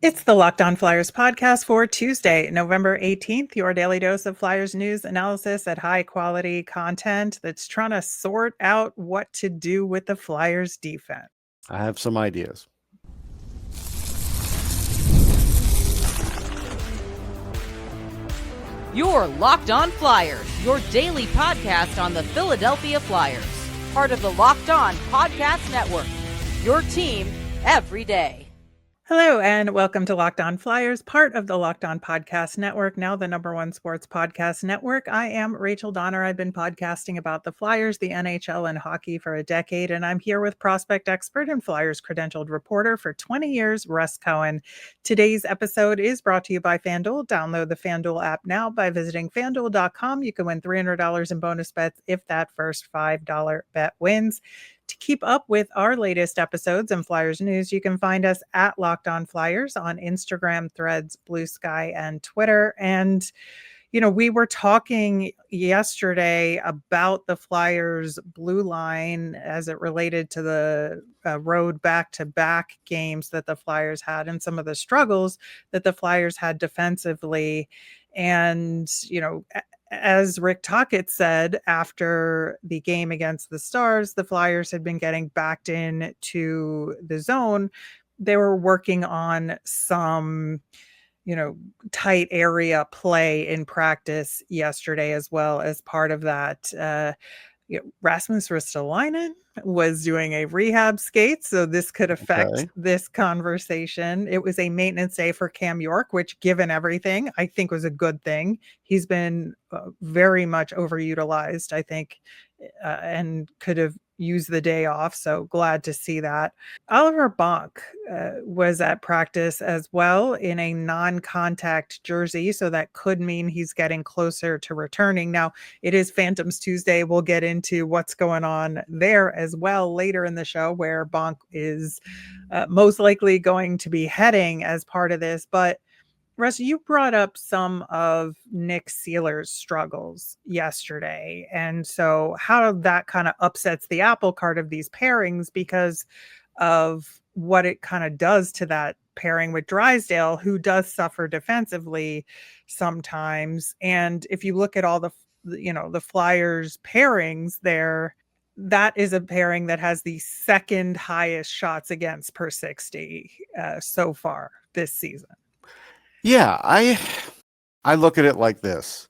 It's the Locked On Flyers podcast for Tuesday, November 18th, your daily dose of Flyers news analysis at high quality content that's trying to sort out what to do with the Flyers defense. I have some ideas. You're Locked On Flyers, your daily podcast on the Philadelphia Flyers. Part of the Locked On Podcast Network, your team every day. Hello and welcome to Locked On Flyers, part of the Locked On Podcast Network, now the #1 sports podcast network. I am Rachel Donner. I've been podcasting about the Flyers, the NHL, and hockey for a decade, and I'm here with prospect expert and Flyers credentialed reporter for 20 years, Russ Cohen. Today's episode is brought to you by FanDuel. Download the FanDuel app now by visiting FanDuel.com. You can win $300 in bonus bets if that first $5 bet wins. To keep up with our latest episodes and Flyers news, you can find us at Locked On Flyers on Instagram, Threads, Blue Sky, and Twitter. And, we were talking yesterday about the Flyers blue line as it related to the road back-to-back games that the Flyers had and some of the struggles that the Flyers had defensively. And, as Rick Tocchet said after the game against the Stars, the Flyers had been getting backed in to the zone. They were working on some, tight area play in practice yesterday as well as part of that. Rasmus Ristolainen was doing a rehab skate, so this could affect this conversation. It was a maintenance day for Cam York, which, given everything, I think was a good thing. He's been very much overutilized, I think, and could have used the day off, so glad to see that. Oliver Bonk was at practice as well in a non-contact jersey, so that could mean he's getting closer to returning. Now, it is Phantoms Tuesday. We'll get into what's going on there as well later in the show, where Bonk is most likely going to be heading as part of this. But Russ, you brought up some of Nick Seeler's struggles yesterday. And so how that kind of upsets the apple cart of these pairings because of what it kind of does to that pairing with Drysdale, who does suffer defensively sometimes. And if you look at all the Flyers pairings there, that is a pairing that has the second highest shots against per 60 so far this season. Yeah, I look at it like this.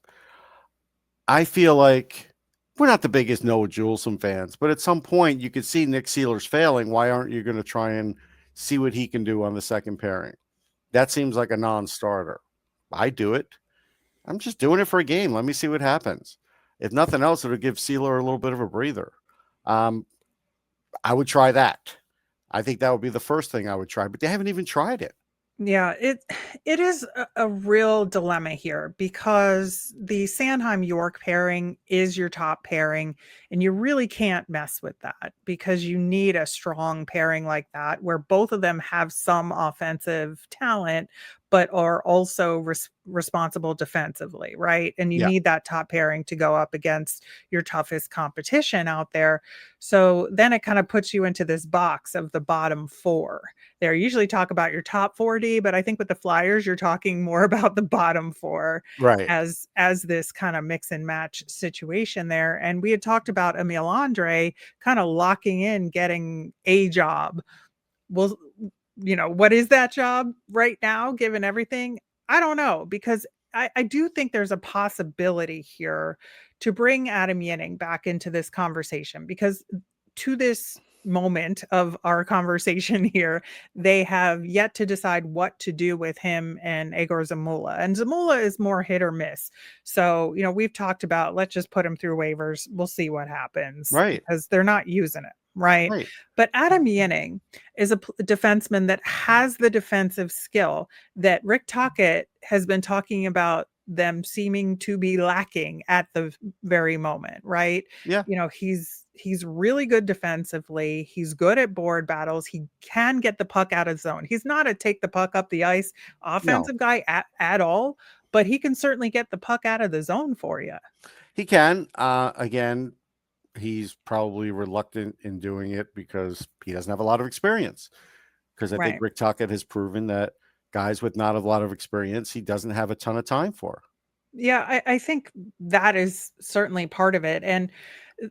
I feel like we're not the biggest Noah Juleson fans, but at some point you could see Nick Seeler's failing. Why aren't you going to try and see what he can do on the second pairing? That seems like a non-starter. I do it. I'm just doing it for a game. Let me see what happens. If nothing else, it'll give Seeler a little bit of a breather. I would try that. I think that would be the first thing I would try, but they haven't even tried it. Yeah, it is a real dilemma here because the Sanheim-York pairing is your top pairing, and you really can't mess with that because you need a strong pairing like that where both of them have some offensive talent, but are also responsible defensively, right? And you need that top pairing to go up against your toughest competition out there. So then it kind of puts you into this box of the bottom four. They usually talk about your top 40, but I think with the Flyers, you're talking more about the bottom four, right? As this kind of mix and match situation there. And we had talked about Emil Andre kind of locking in, getting a job. Well, what is that job right now, given everything? I don't know, because I do think there's a possibility here to bring Adam Yenning back into this conversation, because to this moment of our conversation here, they have yet to decide what to do with him and Egor Zamula. And Zamula is more hit or miss. So, we've talked about, let's just put him through waivers. We'll see what happens. Right. Because they're not using it. Right. But Adam Yenning is a defenseman that has the defensive skill that Rick Tocchet has been talking about them seeming to be lacking at the very moment, right? Yeah. He's really good defensively. He's good at board battles. He can get the puck out of zone. He's not a take the puck up the ice offensive guy at all, but he can certainly get the puck out of the zone for you. He can. Again, he's probably reluctant in doing it because he doesn't have a lot of experience. Because I think Rick Tocchet has proven that guys with not a lot of experience, he doesn't have a ton of time for. Yeah, I think that is certainly part of it. And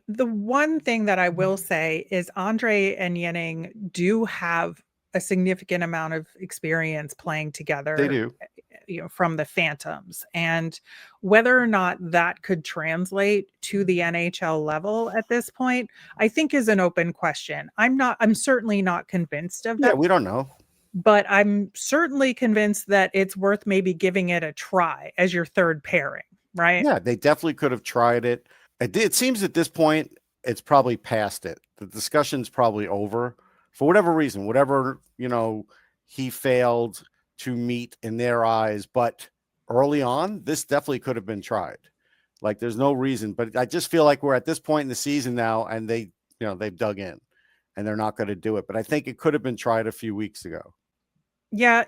the one thing that I will say is Andre and Yenning do have a significant amount of experience playing They together, do. from the Phantoms. And whether or not that could translate to the NHL level at this point, I think is an open question. I'm certainly not convinced of Yeah, that, we don't know. but I'm certainly convinced that it's worth maybe giving it a try as your third pairing, right? Yeah, they definitely could have tried it. It seems at this point, it's probably past it. The discussion's probably over for whatever reason, whatever, he failed to meet in their eyes. But early on, this definitely could have been tried. Like there's no reason, but I just feel like we're at this point in the season now and they've dug in and they're not going to do it. But I think it could have been tried a few weeks ago. Yeah,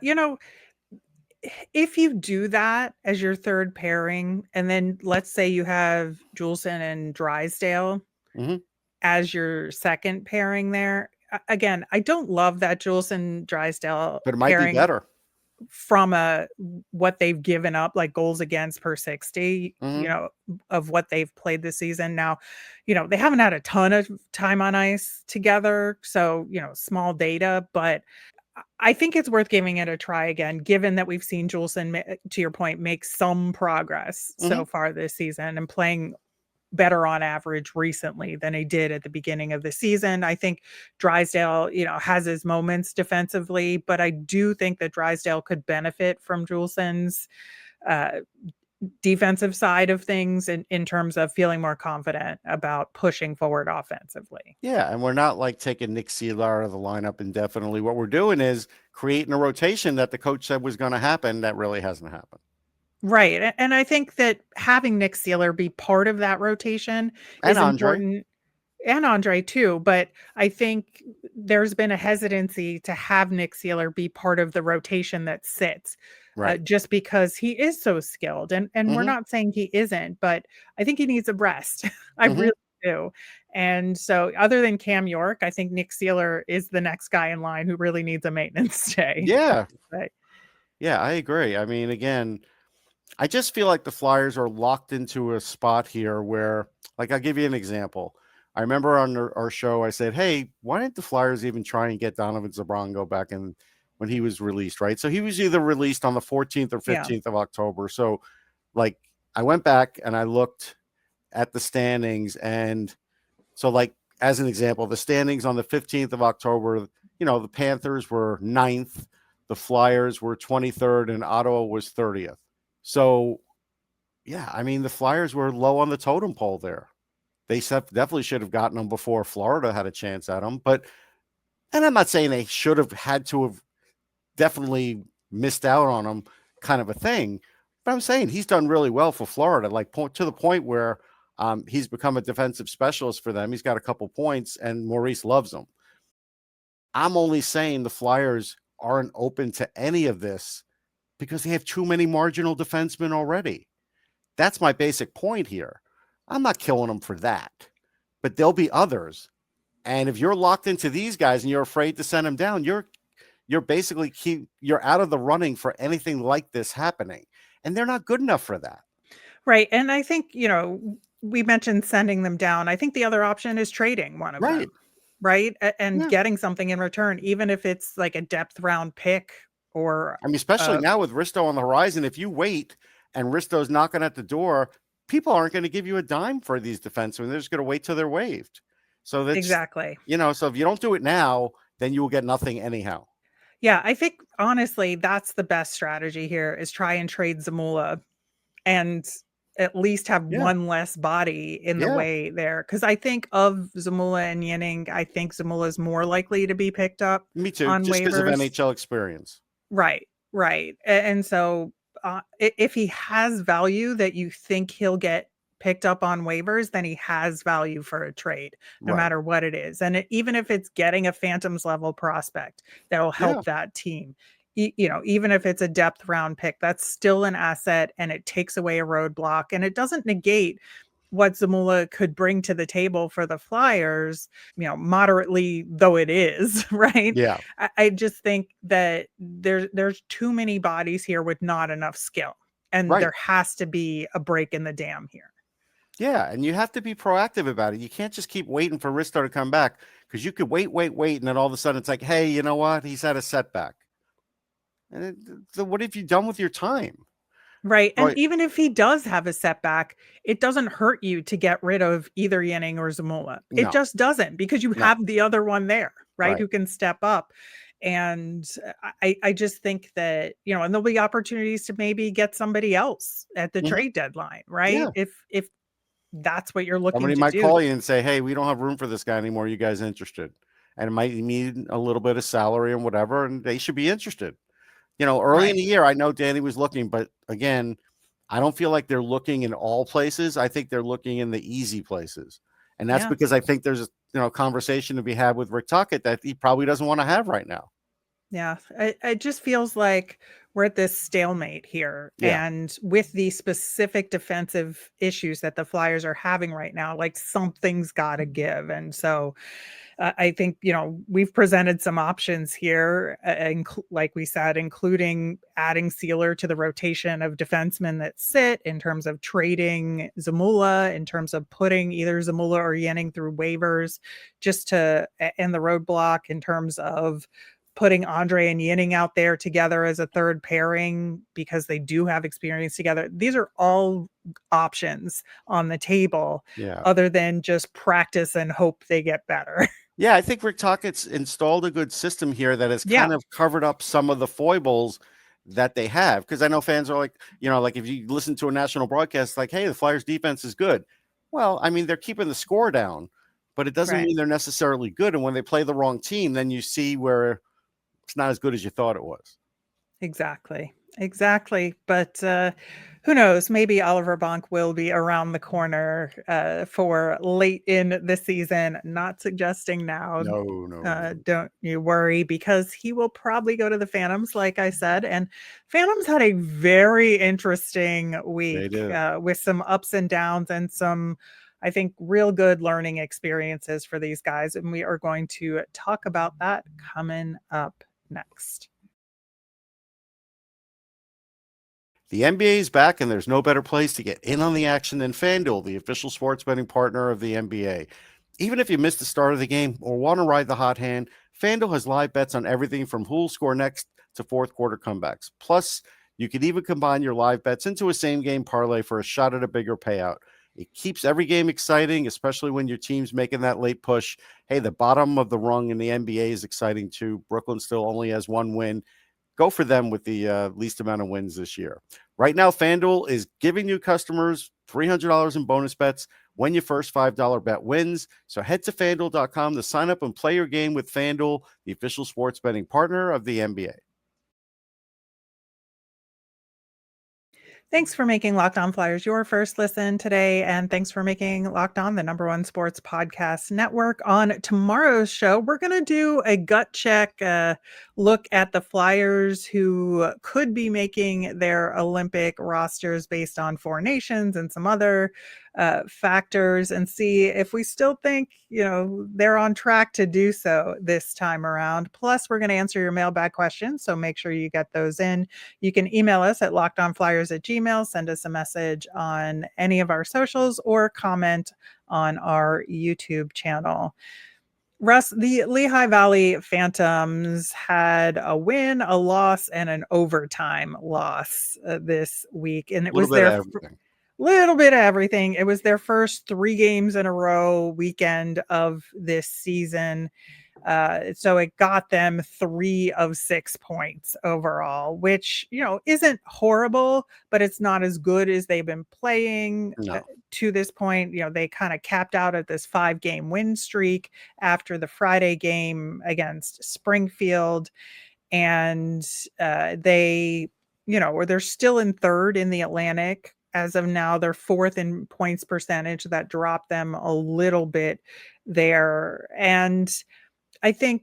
if you do that as your third pairing, and then let's say you have Juleson and Drysdale Mhm. as your second pairing there. Again, I don't love that Juleson Drysdale But it might be pairing better. from what they've given up, like goals against per 60, Mhm. of what they've played this season. Now, they haven't had a ton of time on ice together, so small data, but I think it's worth giving it a try again, given that we've seen Juleson, to your point, make some progress so Mhm. far this season and playing better on average recently than he did at the beginning of the season. I think Drysdale, has his moments defensively, but I do think that Drysdale could benefit from Juleson's uh, defensive side of things in terms of feeling more confident about pushing forward offensively. Yeah, and we're not like taking Nick Seeler out of the lineup indefinitely. What we're doing is creating a rotation that the coach said was going to happen that really hasn't happened. Right. And I think that having Nick Seeler be part of that rotation And is Andre. important, and Andre too. But I think there's been a hesitancy to have Nick Seeler be part of the rotation that sits, Right. just because he is so skilled. And we're Mhm. not saying he isn't, but I think he needs a rest. I Mhm. really do. And so, other than Cam York, I think Nick Seeler is the next guy in line who really needs a maintenance day. Yeah. But Yeah, I agree. I mean, again, I just feel like the Flyers are locked into a spot here where, like, I'll give you an example. I remember on our show, I said, hey, why didn't the Flyers even try and get Donovan Zabrongo back in when he was released, right? So he was either released on the 14th or yeah, 15th of October. So, like, I went back and I looked at the standings. And so, like, as an example, the standings on the 15th of October, the Panthers were 9th, the Flyers were 23rd, and Ottawa was 30th. So, yeah, I mean, the Flyers were low on the totem pole there. They definitely should have gotten them before Florida had a chance at them. And I'm not saying they should have had to have definitely missed out on them, kind of a thing. But I'm saying he's done really well for Florida, like to the point where he's become a defensive specialist for them. He's got a couple points, and Maurice loves him. I'm only saying the Flyers aren't open to any of this because they have too many marginal defensemen already. That's my basic point here. I'm not killing them for that, but there'll be others. And if you're locked into these guys and you're afraid to send them down, you're basically you're out of the running for anything like this happening. And they're not good enough for that. right. And I think, we mentioned sending them down. I think the other option is trading one of Right. them, right? And Yeah. getting something in return, even if it's like a depth round pick or I mean, especially now with Risto on the horizon, if you wait and Risto's knocking at the door, people aren't going to give you a dime for these defensemen. They're just going to wait till they're waived. So that's, exactly. so if you don't do it now, then you will get nothing anyhow. Yeah, I think honestly, that's the best strategy here is try and trade Zamula and at least have Yeah. one less body in the way there. Because I think of Zamula and Yenning, I think Zamula is more likely to be picked up Me too, on just because of waivers. NHL experience. Right. And so if he has value that you think he'll get picked up on waivers, then he has value for a trade, no Right. matter what it is. And even if it's getting a Phantoms level prospect that will help that team, even if it's a depth round pick, that's still an asset and it takes away a roadblock and it doesn't negate what Zamula could bring to the table for the Flyers, moderately though it is, right? Yeah. I just think that there's too many bodies here with not enough skill, and Right. there has to be a break in the dam here. Yeah, and you have to be proactive about it. You can't just keep waiting for Risto to come back, because you could wait, and then all of a sudden it's like, hey, you know what? He's had a setback. And so what have you done with your time? Right. And Right. even if he does have a setback, it doesn't hurt you to get rid of either Yenning or Zamula. It No, just doesn't, because you no. have the other one there, right? Right. Who can step up. And I just think that, and there'll be opportunities to maybe get somebody else at the Mhm. trade deadline, Yeah. right? If that's what you're looking Somebody to might do. call you and say, hey, we don't have room for this guy anymore. You guys interested? And it might need a little bit of salary and whatever, and they should be interested. Early in Right. the year, I know Danny was looking, but again, I don't feel like they're looking in all places. I think they're looking in the easy places. And that's Yeah. because I think there's a conversation to be had with Rick Tocchet that he probably doesn't want to have right now. Yeah, it just feels like we're at this stalemate here. Yeah. And with the specific defensive issues that the Flyers are having right now, like something's got to give. And so I think, we've presented some options here, like we said, including adding Sealer to the rotation of defensemen that sit, in terms of trading Zamula, in terms of putting either Zamula or Yenning through waivers just to end the roadblock, in terms of putting Andre and Yenning out there together as a third pairing because they do have experience together. These are all options on the table, Yeah. other than just practice and hope they get better. Yeah, I think Rick Tockett's installed a good system here that has Yeah. kind of covered up some of the foibles that they have. Because I know fans are like, like if you listen to a national broadcast, like, hey, the Flyers defense is good. Well, I mean, they're keeping the score down, but it doesn't Right. mean they're necessarily good. And when they play the wrong team, then you see where it's not as good as you thought it was. Exactly. But who knows? Maybe Oliver Bonk will be around the corner for late in the season. Not suggesting now. No. Don't you worry, because he will probably go to the Phantoms, like I said. And Phantoms had a very interesting They week did. with some ups and downs and some, I think, real good learning experiences for these guys. And we are going to talk about that coming up next. The NBA is back, and there's no better place to get in on the action than FanDuel, the official sports betting partner of the NBA. Even if you missed the start of the game or want to ride the hot hand, FanDuel has live bets on everything from who'll score next to fourth quarter comebacks. Plus, you can even combine your live bets into a same-game parlay for a shot at a bigger payout. It keeps every game exciting, especially when your team's making that late push. Hey, the bottom of the rung in the NBA is exciting too. Brooklyn still only has one win. Go for them with the least amount of wins this year. Right now, FanDuel is giving new customers $300 in bonus bets when your first $5 bet wins. So head to FanDuel.com to sign up and play your game with FanDuel, the official sports betting partner of the NBA. Thanks for making Locked On Flyers your first listen today. And thanks for making Locked On the #1 sports podcast network. On tomorrow's show, we're going to do a gut check look at the Flyers who could be making their Olympic rosters based on four nations and some other factors, and see if we still think, they're on track to do so this time around. Plus, we're going to answer your mailbag questions, so make sure you get those in. You can email us at lockedonflyers@gmail.com, send us a message on any of our socials, or comment on our YouTube channel. Russ, the Lehigh Valley Phantoms had a win, a loss, and an overtime loss this week, and it A little was bit of their everything. little bit of everything. It was their first 3 games in a row weekend of this season. So it got them 3 of 6 points overall, which, isn't horrible, but it's not as good as they've been playing No. to this point. They kind of capped out at this 5-game win streak after the Friday game against Springfield. And they, or they're still in third in the Atlantic. As of now, they're fourth in points percentage. That dropped them a little bit there. And I think,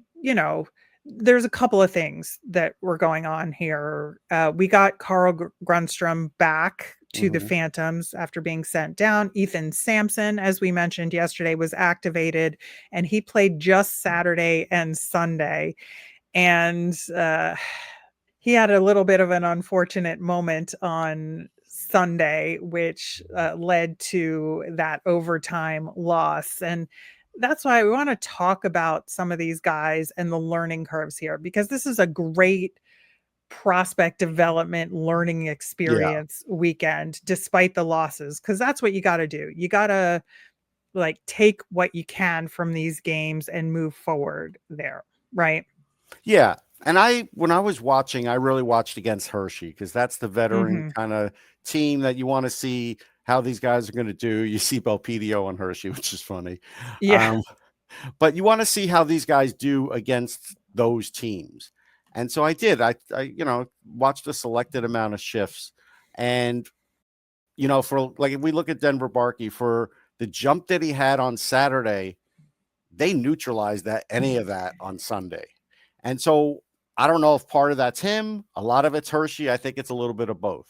there's a couple of things that were going on here. We got Carl Grundstrom back to the Phantoms after being sent down. Ethan Samson, as we mentioned yesterday, was activated, and he played just Saturday and Sunday. And he had a little bit of an unfortunate moment on Sunday, which led to that overtime loss. And that's why we want to talk about some of these guys and the learning curves here, because this is a great prospect development learning experience weekend, despite the losses, because that's what you got to do. You got to like take what you can from these games and move forward there, right? Yeah. And when I was watching, I really watched against Hershey, because that's the veteran kind of team that you want to see how these guys are going to do. You see Belpedio on Hershey, which is funny. Yeah. But you want to see how these guys do against those teams. And so I did. I watched a selected amount of shifts. And, for like, if we look at Denver Barkey, for the jump that he had on Saturday, they neutralized any of that on Sunday. And so I don't know if part of that's him. A lot of it's Hershey. I think it's a little bit of both.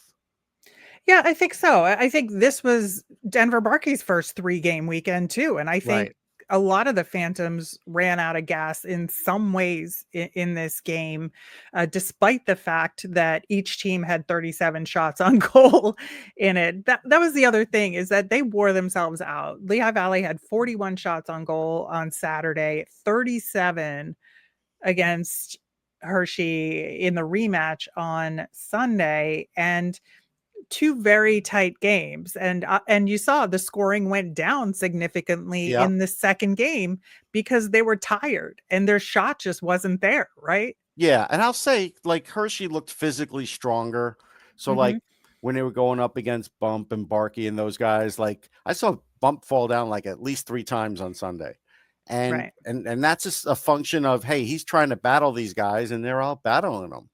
Yeah, I think so. I think this was Denver Barkey's first 3-game weekend too. And I think a lot of the Phantoms ran out of gas in some ways in this game, despite the fact that each team had 37 shots on goal in it. That was the other thing, is that they wore themselves out. Lehigh Valley had 41 shots on goal on Saturday, 37 against Hershey in the rematch on Sunday, and 2 very tight games. And you saw the scoring went down significantly in the second game because they were tired and their shot just wasn't there, right? Yeah, and I'll say, like, Hershey looked physically stronger. So like when they were going up against Bump and Barkey and those guys, like I saw Bump fall down like at least 3 times on Sunday. And and that's just a function of, hey, he's trying to battle these guys and they're all battling him.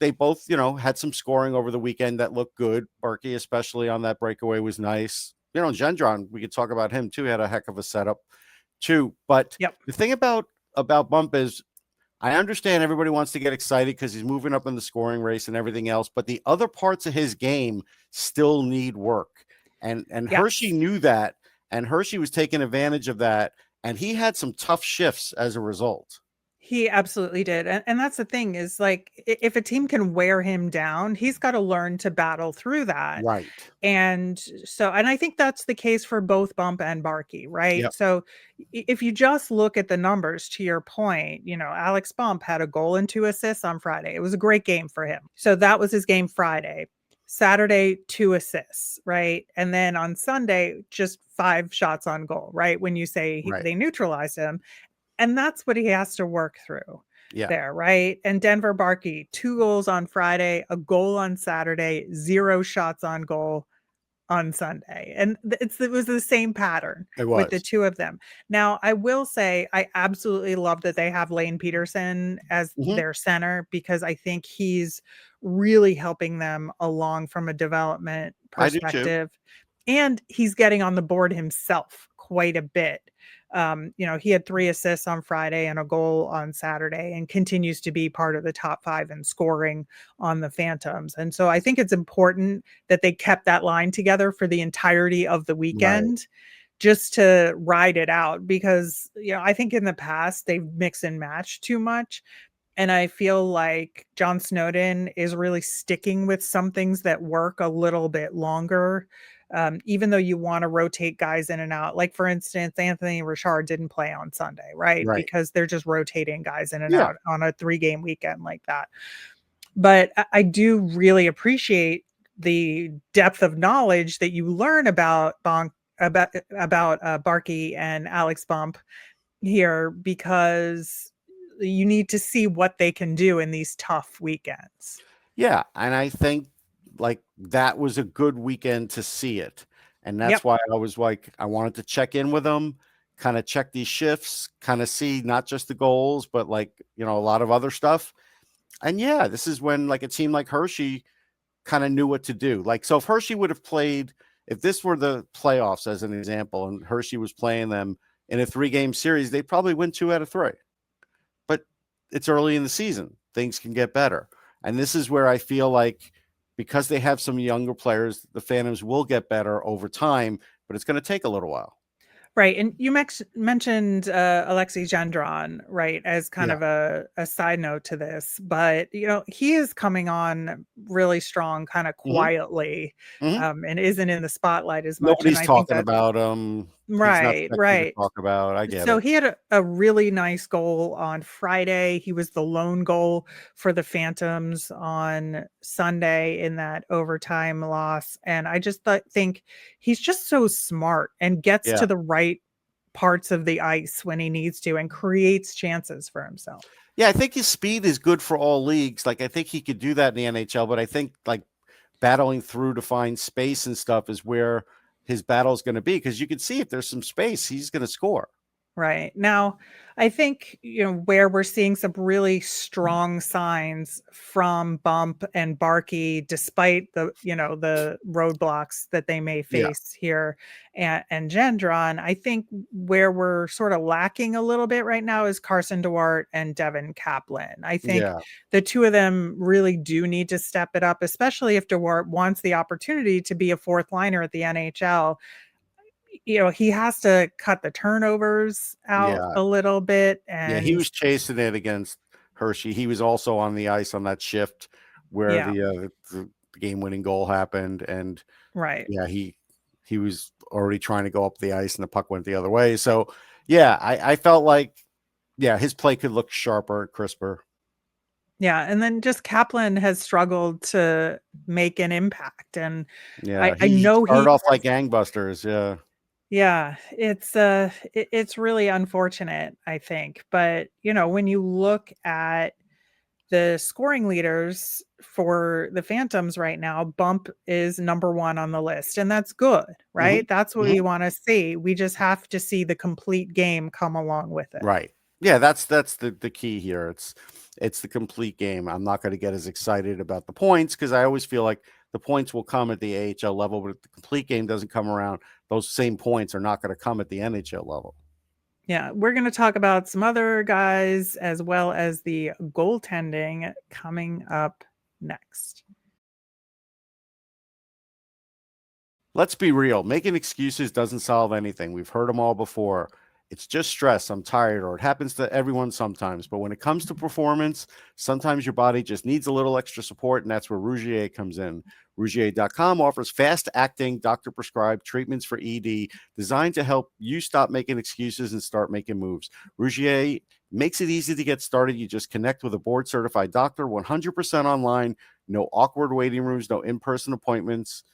They both, had some scoring over the weekend that looked good. Barkey, especially on that breakaway, was nice. Gendron, we could talk about him too. He had a heck of a setup too. But the thing about Bump is, I understand everybody wants to get excited because he's moving up in the scoring race and everything else, but the other parts of his game still need work. And Hershey knew that, and Hershey was taking advantage of that, and he had some tough shifts as a result. He absolutely did. And that's the thing, is like, if a team can wear him down, he's got to learn to battle through that. Right. And I think that's the case for both Bump and Barkey, right? Yep. So if you just look at the numbers, to your point, Alex Bump had a goal and 2 assists on Friday. It was a great game for him. So that was his game Friday. Saturday, 2 assists, right? And then on Sunday, just 5 shots on goal, right? When you say they neutralized him. And that's what he has to work through there, right? And Denver Barkey, 2 goals on Friday, a goal on Saturday, 0 shots on goal on Sunday. And it was the same pattern with the 2 of them. Now, I will say I absolutely love that they have Lane Peterson as their center, because I think he's really helping them along from a development perspective. And he's getting on the board himself quite a bit. He had 3 assists on Friday and a goal on Saturday, and continues to be part of the top 5 in scoring on the Phantoms. And so I think it's important that they kept that line together for the entirety of the weekend, just to ride it out, because, I think in the past they've mixed and matched too much. And I feel like John Snowden is really sticking with some things that work a little bit longer. Even though you want to rotate guys in and out, like for instance, Anthony Richard didn't play on Sunday, right? Because they're just rotating guys in and out on a 3-game weekend like that. But I do really appreciate the depth of knowledge that you learn about Barkey and Alex Bump here, because you need to see what they can do in these tough weekends. Yeah, and I think like that was a good weekend to see it. And that's why I was like, I wanted to check in with them, kind of check these shifts, kind of see not just the goals, but like, a lot of other stuff. And this is when like a team like Hershey kind of knew what to do. Like, so if Hershey would have played, if this were the playoffs as an example, and Hershey was playing them in a 3-game series, they'd probably win 2 out of 3. But it's early in the season. Things can get better. And this is where I feel like because they have some younger players, the Phantoms will get better over time, but it's going to take a little while. Right. And you mentioned Aleksei Gendron, right, as kind of a side note to this. But, he is coming on really strong, kind of quietly, and isn't in the spotlight as much. And Nobody's I think talking that, about him. He's not right, sexy to right. talk about. I get So it. he had a really nice goal on Friday. He was the lone goal for the Phantoms on Sunday in that overtime loss. And I just think he's just so smart and gets Yeah. to the right parts of the ice when he needs to and creates chances for himself. Yeah, I think his speed is good for all leagues. Like, I think he could do that in the NHL, but I think like battling through to find space and stuff is where his battle is going to be, because you can see if there's some space, he's going to score. Right. Now, I think, where we're seeing some really strong signs from Bump and Barkey, despite the roadblocks that they may Yeah. face here and Gendron, I think where we're sort of lacking a little bit right now is Carson Duarte and Devin Kaplan. I think the two of them really do need to step it up, especially if Duarte wants the opportunity to be a fourth liner at the NHL. He has to cut the turnovers out a little bit. Yeah, he And was chasing it against Hershey. He was also on the ice on that shift where the game-winning goal happened, and right. yeah, he was already trying to go up the ice, and the puck went the other way. So, yeah, I felt like, his play could look sharper, crisper. Yeah, and then just Kaplan has struggled to make an impact, and Yeah, I he know started he off has, like gangbusters. Yeah. yeah, it's really unfortunate, I think. But, when you look at the scoring leaders for the Phantoms right now, Bump is number 1 on the list, and that's good, right? That's what we want to see. We just have to see the complete game come along with it. Right. Yeah, that's the key here. It's the complete game. I'm not going to get as excited about the points, because I always feel like the points will come at the AHL level, but if the complete game doesn't come around, those same points are not going to come at the NHL level. Yeah, we're going to talk about some other guys as well as the goaltending coming up next. Let's be real. Making excuses doesn't solve anything. We've heard them all before. It's just stress. I'm tired, or it happens to everyone sometimes. But when it comes to performance, sometimes your body just needs a little extra support, and that's where Rugiet comes in. Rugiet.com offers fast-acting, doctor-prescribed treatments for ED designed to help you stop making excuses and start making moves. Rugiet makes it easy to get started. You just connect with a board-certified doctor, 100% online, no awkward waiting rooms, no in-person appointments.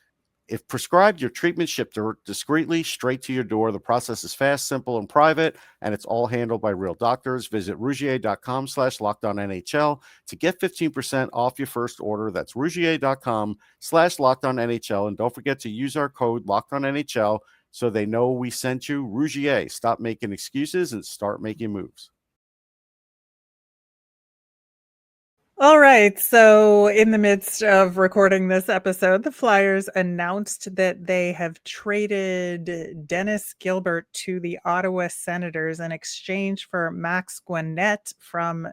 If prescribed, your treatment shipped discreetly straight to your door. The process is fast, simple, and private, and it's all handled by real doctors. Visit Rugiet.com/LockedOnNHL to get 15% off your first order. That's Rugiet.com/LockedOnNHL. And don't forget to use our code LockedOnNHL so they know we sent you. Rugiet, stop making excuses and start making moves. All right. So, in the midst of recording this episode, the Flyers announced that they have traded Dennis Gilbert to the Ottawa Senators in exchange for Max Guenette from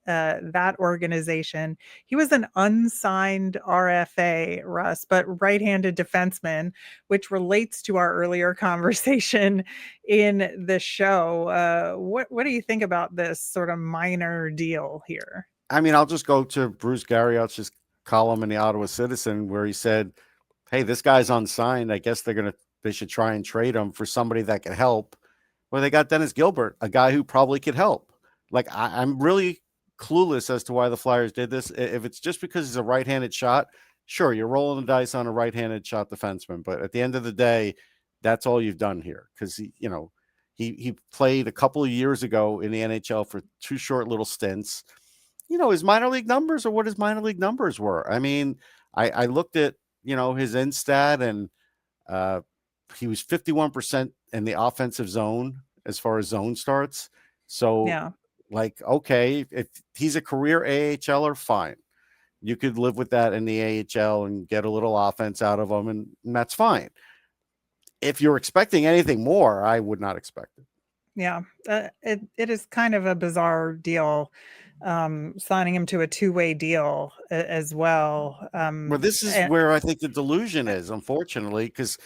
that organization. He was an unsigned RFA, Russ, but right-handed defenseman, which relates to our earlier conversation in the show. What do you think about this sort of minor deal here? I mean, I'll just go to Bruce Garriott's column in the Ottawa Citizen where he said, hey, this guy's unsigned. I guess they should try and trade him for somebody that can help. Well, they got Dennis Gilbert, a guy who probably could help. Like, I'm really clueless as to why the Flyers did this. If it's just because he's a right-handed shot, sure, you're rolling the dice on a right-handed shot defenseman. But at the end of the day, that's all you've done here, because he played a couple of years ago in the NHL for 2 short little stints. His minor league numbers are what his minor league numbers were. I mean, I looked at, his stat, and he was 51% in the offensive zone as far as zone starts. So, okay, if he's a career AHLer, fine. You could live with that in the AHL and get a little offense out of him, and that's fine. If you're expecting anything more, I would not expect it. Yeah, it is kind of a bizarre deal signing him to a 2-way deal as well. Well, this is where I think the delusion is, unfortunately, because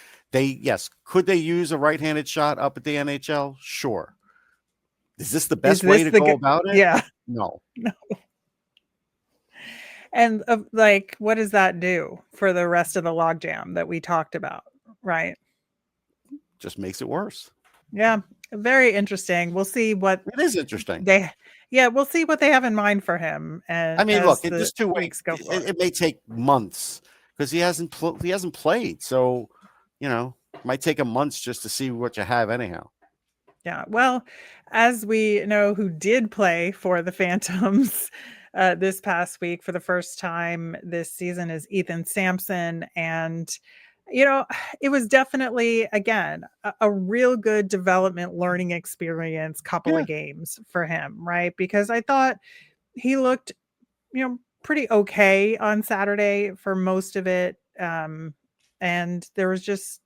could they use a right-handed shot up at the NHL? Sure. Is this the best way to go about it? Yeah. No. And what does that do for the rest of the logjam that we talked about? Right. Just makes it worse. Yeah. Very interesting. We'll see what it is interesting. We'll see what they have in mind for him. And I mean, look, just 2 weeks go. It may take months because he hasn't played. So, it might take him months just to see what you have anyhow. Yeah. Well, as we know, who did play for the Phantoms this past week for the first time this season is Ethan Samson. And, it was definitely, again, a real good development learning experience, couple of games for him, right? Because I thought he looked, pretty okay on Saturday for most of it. And there was just,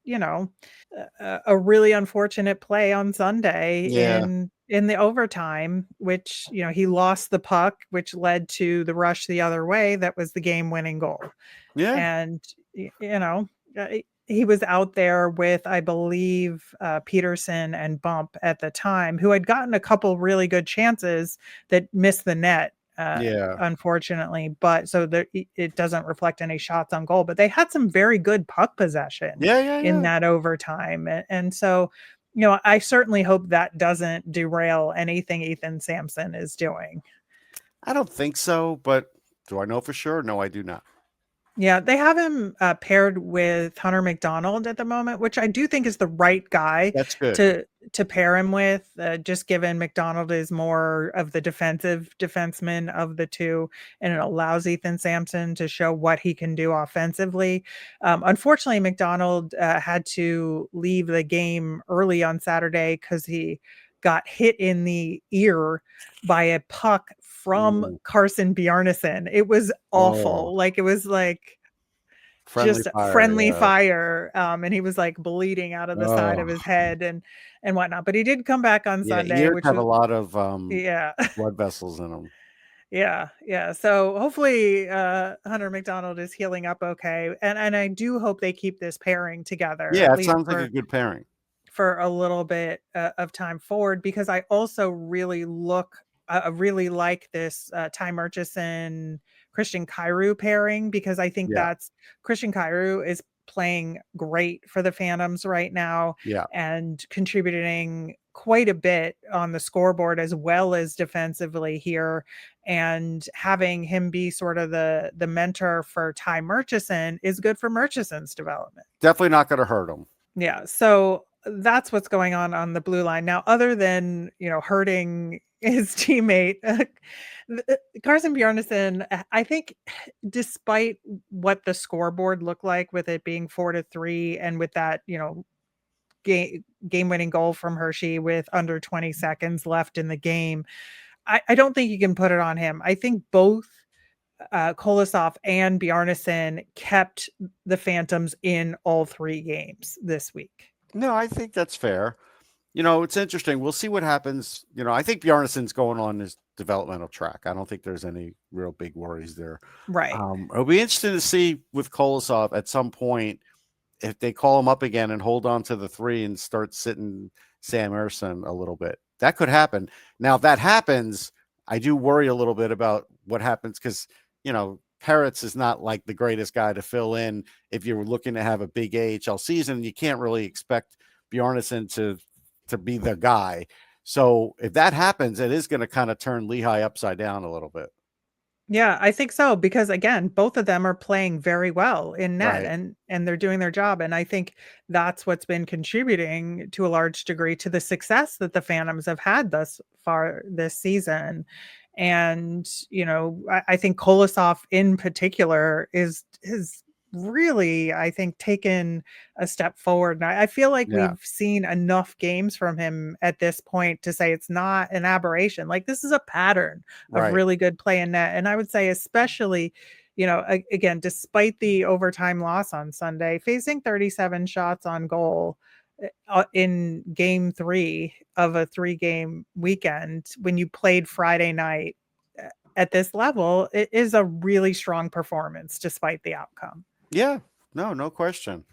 a really unfortunate play on Sunday in the overtime, which, he lost the puck, which led to the rush the other way. That was the game-winning goal. Yeah. And, he was out there with, I believe, Peterson and Bump at the time, who had gotten a couple really good chances that missed the net. Unfortunately, but so it doesn't reflect any shots on goal, but they had some very good puck possession in that overtime. And so, I certainly hope that doesn't derail anything Ethan Samson is doing. I don't think so, but do I know for sure? No, I do not. Yeah, they have him paired with Hunter McDonald at the moment, which I do think is the right guy to pair him with, just given McDonald is more of the defensive defenseman of the two, and it allows Ethan Samson to show what he can do offensively. Unfortunately, McDonald had to leave the game early on Saturday because he got hit in the ear by a puck from Carson Bjarnason. It was awful. It was friendly fire. And he was bleeding out of the side of his head and whatnot. But he did come back on Sunday. Ears have a lot of blood vessels in them. Yeah. So hopefully Hunter McDonald is healing up okay. And I do hope they keep this pairing together. Yeah, it sounds like a good pairing. For a little bit of time forward, because I also really like this Ty Murchison Christian Kyrou pairing, because I think that's Christian Kyrou is playing great for the Phantoms right now and contributing quite a bit on the scoreboard as well as defensively here, and having him be sort of the mentor for Ty Murchison is good for Murchison's development. Definitely not going to hurt him. Yeah. So that's what's going on the blue line. Now, other than, hurting his teammate, Carson Bjarnason, I think despite what the scoreboard looked like with it being 4-3 and with that, game-winning goal from Hershey with under 20 seconds left in the game, I don't think you can put it on him. I think both Kolosov and Bjarnason kept the Phantoms in all 3 games this week. No, I think that's fair. It's interesting. We'll see what happens. I think Bjarnason's going on his developmental track. I don't think there's any real big worries there. Right. It'll be interesting to see with Kolosov at some point if they call him up again and hold on to the 3 and start sitting Sam Ersson a little bit. That could happen. Now, if that happens, I do worry a little bit about what happens because, Peretz is not like the greatest guy to fill in if you're looking to have a big AHL season. You can't really expect Bjarnason to be the guy. So if that happens, it is going to kind of turn Lehigh upside down a little bit. Yeah, I think so, because again, both of them are playing very well in net and they're doing their job. And I think that's what's been contributing to a large degree to the success that the Phantoms have had thus far this season. And, I think Kolosov in particular is really, I think, taken a step forward. And I feel like we've seen enough games from him at this point to say it's not an aberration. This is a pattern of really good play in net. And I would say especially, again, despite the overtime loss on Sunday, facing 37 shots on goal in game 3 of a 3-game weekend, when you played Friday night at this level, it is a really strong performance despite the outcome. Yeah, no question.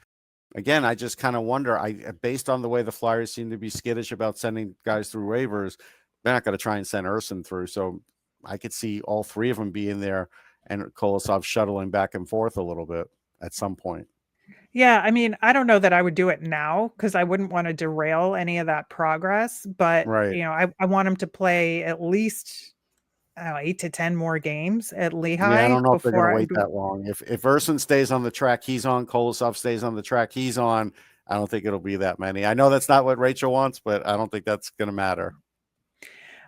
Again, I just kind of wonder, based on the way the Flyers seem to be skittish about sending guys through waivers, they're not going to try and send Urson through. So I could see all three of them being there and Kolosov shuttling back and forth a little bit at some point. Yeah, I mean, I don't know that I would do it now because I wouldn't want to derail any of that progress. But, Right. I want him to play at least, I don't know, 8 to 10 more games at Yeah, I Lehigh don't know if they're going before to I wait that long. If Urson stays on the track he's on, Kolosov stays on the track he's on, I don't think it'll be that many. I know that's not what Rachel wants, but I don't think that's going to matter.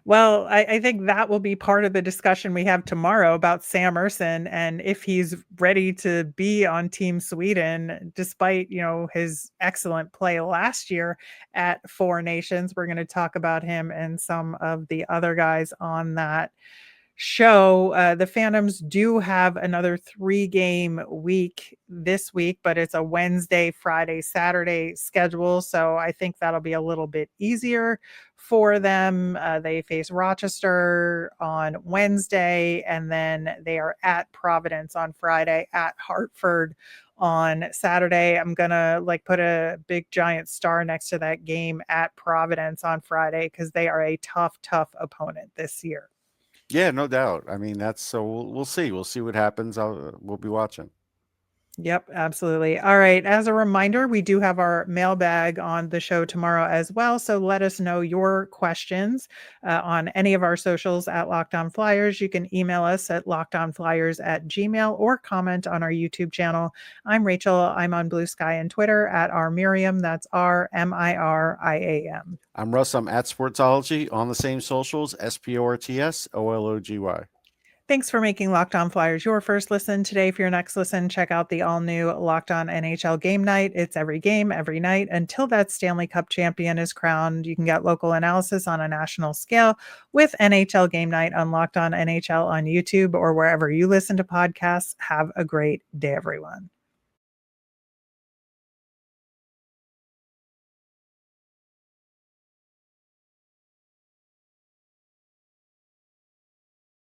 Well, I think that will be part of the discussion we have tomorrow about Sam Ersson and if he's ready to be on Team Sweden, despite, his excellent play last year at Four Nations. We're going to talk about him and some of the other guys on that show. The Phantoms do have another 3-game week this week, but it's a Wednesday, Friday, Saturday schedule. So I think that'll be a little bit easier for them. They face Rochester on Wednesday, and then they are at Providence on Friday, at Hartford on Saturday. I'm gonna put a big giant star next to that game at Providence on Friday because they are a tough opponent this year. Yeah, no doubt. I mean, that's so we'll see. We'll see what happens. We'll be watching. Yep, absolutely. All right. As a reminder, we do have our mailbag on the show tomorrow as well. So let us know your questions on any of our socials at Locked On Flyers. You can email us at lockedonflyers@gmail.com or comment on our YouTube channel. I'm Rachel. I'm on Blue Sky and Twitter at rmiriam. That's RMIRIAM. I'm Russ. I'm at Sportsology on the same socials, SPORTSOLOGY. Thanks for making Locked On Flyers your first listen. Today, for your next listen, check out the all-new Locked On NHL Game Night. It's every game, every night, until that Stanley Cup champion is crowned. You can get local analysis on a national scale with NHL Game Night on Locked On NHL on YouTube or wherever you listen to podcasts. Have a great day, everyone.